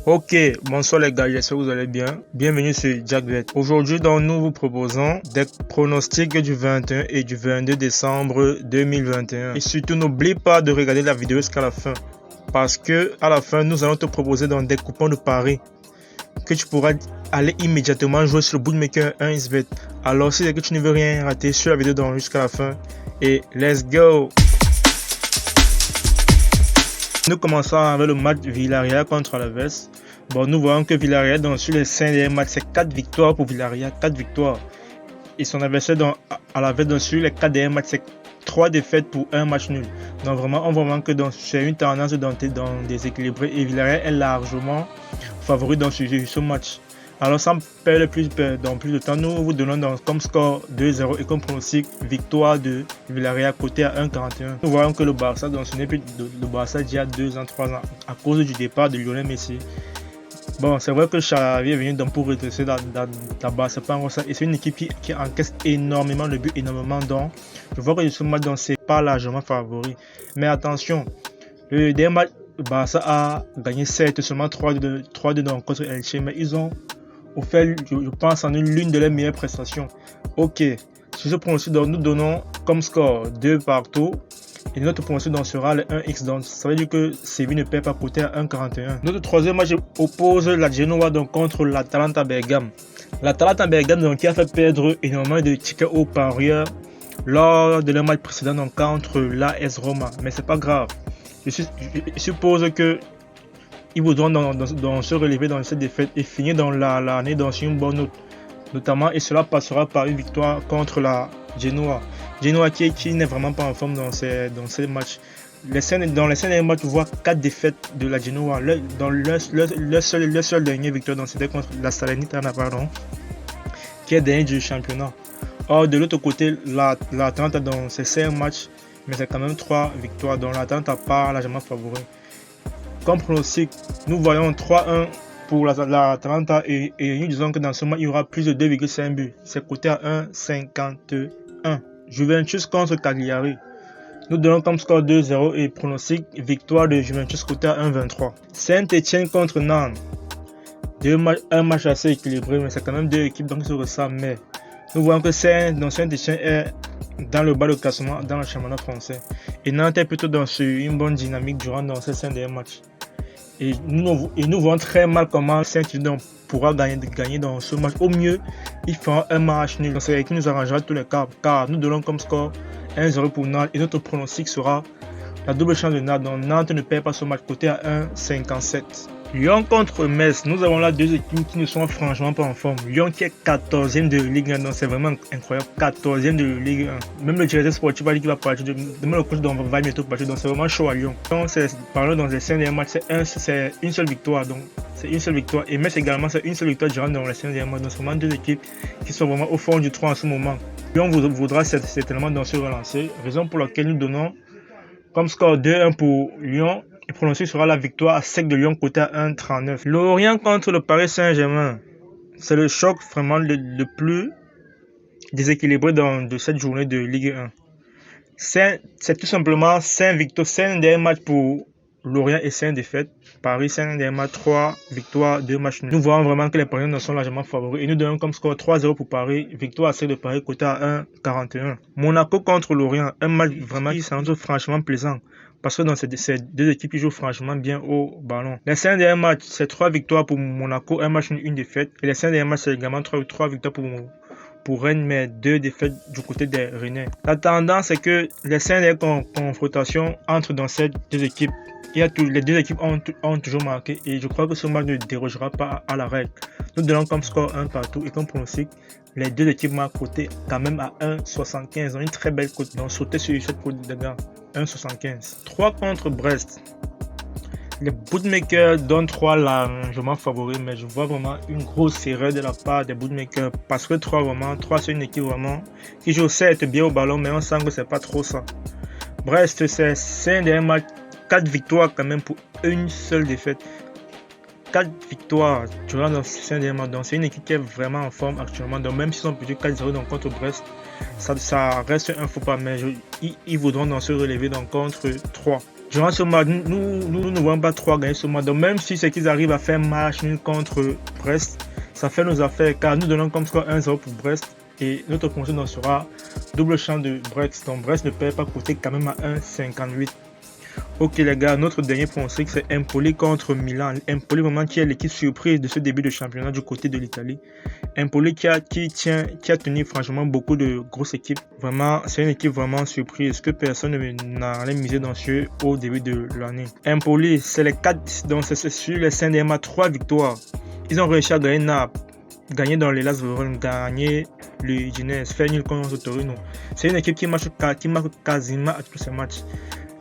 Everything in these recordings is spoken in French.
Ok, bonsoir les gars, j'espère que vous allez bien. Bienvenue sur JackBet. Aujourd'hui, nous vous proposons des pronostics du 21 et du 22 décembre 2021. Et surtout, n'oublie pas de regarder la vidéo jusqu'à la fin. Parce que à la fin, nous allons te proposer des coupons de paris que tu pourras aller immédiatement jouer sur le bookmaker 1xBet. Alors, si c'est que tu ne veux rien rater, sur la vidéo jusqu'à la fin. Et let's go! Nous commençons avec le match Villarreal contre Alaves. Bon, nous voyons que Villarreal, sur les 5 derniers matchs, c'est 4 victoires pour Villarreal, 4 victoires. Et son adversaire Alaves, sur les 4 derniers matchs, c'est 3 défaites pour 1 match nul. Donc vraiment, on voit vraiment que c'est une tendance dans déséquilibré et Villarreal est largement favori dans ce match. Alors sans perdre plus de temps, nous vous donnons comme score 2-0 et comme pronostic victoire de Villarreal côté à 1,41. Nous voyons que le Barça, ce n'est plus le Barça d'il y a 2 ans, 3 ans à cause du départ de Lionel Messi. Bon, c'est vrai que Xavi est venu pour redresser la base, c'est pas ça. Et c'est une équipe qui encaisse énormément de buts, énormément d'or. Je vois que ce match, c'est pas largement favori. Mais attention, le dernier match, le Barça a gagné certes seulement 3-2 contre Elche, mais ils ont offert, je pense, en l'une de leurs meilleures prestations. Ok, sur ce pronostic, nous donnons comme score 2 partout. Et notre pronostic sera le 1x. Donc ça veut dire que Séville ne perd pas côté à 1,41. Notre troisième match oppose la Genoa contre l'Atalanta Bergame. L'Atalanta Bergame qui a fait perdre énormément de tickets aux parieurs lors de leur match précédent contre l'AS Roma. Mais c'est pas grave. Je suppose que ils voudront se relever dans cette défaite et finir dans l'année dans une bonne note. Notamment, et cela passera par une victoire contre la Genoa. Genoa qui n'est vraiment pas en forme dans ces matchs. Dans les 5 derniers matchs, on voit 4 défaites de la Genoa. Le seul dernier victoire c'était contre la Salernitana, qui est dernier du championnat. Or, de l'autre côté, l'Atalanta dans ces 5 matchs, mais c'est quand même 3 victoires. Donc l'Atalanta pas largement favori. Comme pronostic, nous voyons 3-1 pour l'Atalanta et nous disons que dans ce match, il y aura plus de 2,5 buts. C'est coté à 1,51. Juventus contre Cagliari. Nous donnons comme score 2-0 et pronostic victoire de Juventus côté à 1,23. Saint-Etienne contre Nantes. Un match assez équilibré, mais c'est quand même 2 équipes qui se ressemblent. Mais nous voyons que Saint-Etienne est dans le bas de classement dans le championnat français. Et Nantes est plutôt dans une bonne dynamique durant ces 5 derniers matchs. Et nous voyons très mal comment Saint-Etienne pourra gagner dans ce match. Au mieux, ils feront un match nul. C'est qui nous arrangera tous les cas. Car nous donnons comme score 1-0 pour Nantes. Et notre pronostic sera la double chance de Nantes. Donc Nantes ne perd pas ce match côté à 1,57. Lyon contre Metz. Nous avons là 2 équipes qui ne sont franchement pas en forme. Lyon qui est 14e de Ligue 1. Donc c'est vraiment incroyable. 14e de Ligue 1. Même le directeur sportif qui va partir. Même le coach va bientôt partir. Donc c'est vraiment chaud à Lyon. Donc parlons dans les 5 derniers matchs. C'est une seule victoire. Donc c'est une seule victoire. Et Metz également, c'est une seule victoire durant les 5 derniers matchs. Donc c'est vraiment 2 équipes qui sont vraiment au fond du trou en ce moment. Lyon voudra certainement se relancer. Raison pour laquelle nous donnons comme score 2-1 pour Lyon. Et pronostic sera la victoire à sec de Lyon côté à 1,39. Lorient contre le Paris Saint-Germain. C'est le choc vraiment le plus déséquilibré de cette journée de Ligue 1. C'est tout simplement 5 victoires, 5 derniers matchs pour Lorient et 5 défaites. Paris, 5 derniers matchs, 3 victoires, 2 matchs nuls. Nous voyons vraiment que les Parisiens sont largement favoris. Et nous donnons comme score 3-0 pour Paris. Victoire à sec de Paris côté à 1,41. Monaco contre Lorient. Un match vraiment qui s'annonce franchement plaisant. Parce que dans ces 2 équipes qui jouent franchement bien au ballon. Les 5 derniers matchs, c'est 3 victoires pour Monaco, 1 match, 1 défaite. Et les 5 derniers matchs, c'est également 3 victoires pour Rennes, mais 2 défaites du côté des Rennais. La tendance, c'est que les 5 dernières confrontations entrent dans ces 2 équipes. Les 2 équipes ont toujours marqué et je crois que ce match ne dérogera pas à la règle. Nous donnons comme score 1 partout et comme pronostic, les 2 équipes marquent côté quand même à 1,75. Ils ont une très belle cote. Donc sautez sur cette cote de gars. 1,75. 3 contre Brest. Les bookmakers donnent 3 largement favoris, mais je vois vraiment une grosse erreur de la part des bookmakers parce que 3 c'est une équipe vraiment qui joue certes bien au ballon, mais on sent que c'est pas trop ça. Brest, c'est 5 derniers matchs, 4 victoires quand même pour une seule défaite. 4 victoires durant dans ces 5 derniers matchs. Donc c'est une équipe qui est vraiment en forme actuellement. Donc même s'ils ont perdu 4-0 contre Brest, ça reste un faux pas, mais ils voudront se relever contre 3. Durant ce match, nous ne voyons pas 3 gagner ce match. Donc même si c'est qu'ils arrivent à faire match nul contre Brest, ça fait nos affaires car nous donnons comme score 1-0 pour Brest et notre promotion sera double chance de Brest. Donc Brest ne perd pas côté quand même à 1,58. Ok les gars, notre dernier pronostic c'est Empoli contre Milan. Empoli vraiment qui est l'équipe surprise de ce début de championnat du côté de l'Italie. Empoli qui a tenu franchement beaucoup de grosses équipes. Vraiment, c'est une équipe vraiment surprise que personne n'allait miser dessus au début de l'année. Empoli, c'est les 4, donc c'est sur les 5 derniers matchs, 3 victoires. Ils ont réussi à gagner Naples, gagner dans les Las Véron, gagner le Udinese, faire nul contre Torino. C'est une équipe qui marque quasiment à tous ses matchs.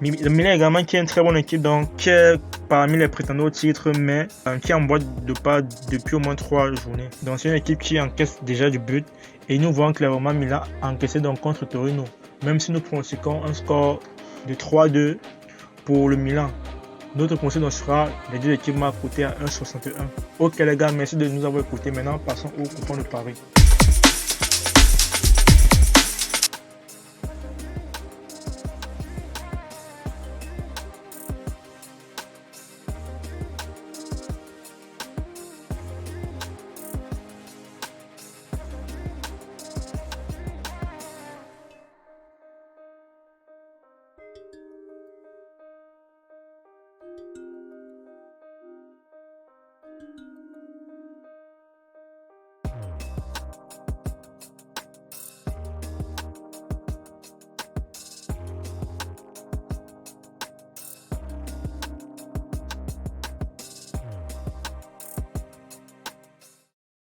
Le Milan également qui est une très bonne équipe, donc qui est parmi les prétendants au titre, mais qui est en boîte de pas depuis au moins 3 journées. Donc c'est une équipe qui encaisse déjà du but et nous voyons clairement Milan encaisser donc contre Torino. Même si nous pronostiquons un score de 3-2 pour le Milan, notre pronostic sera les deux équipes marquent côté à 1,61. Ok les gars, merci de nous avoir écoutés. Maintenant passons au coupon de Paris.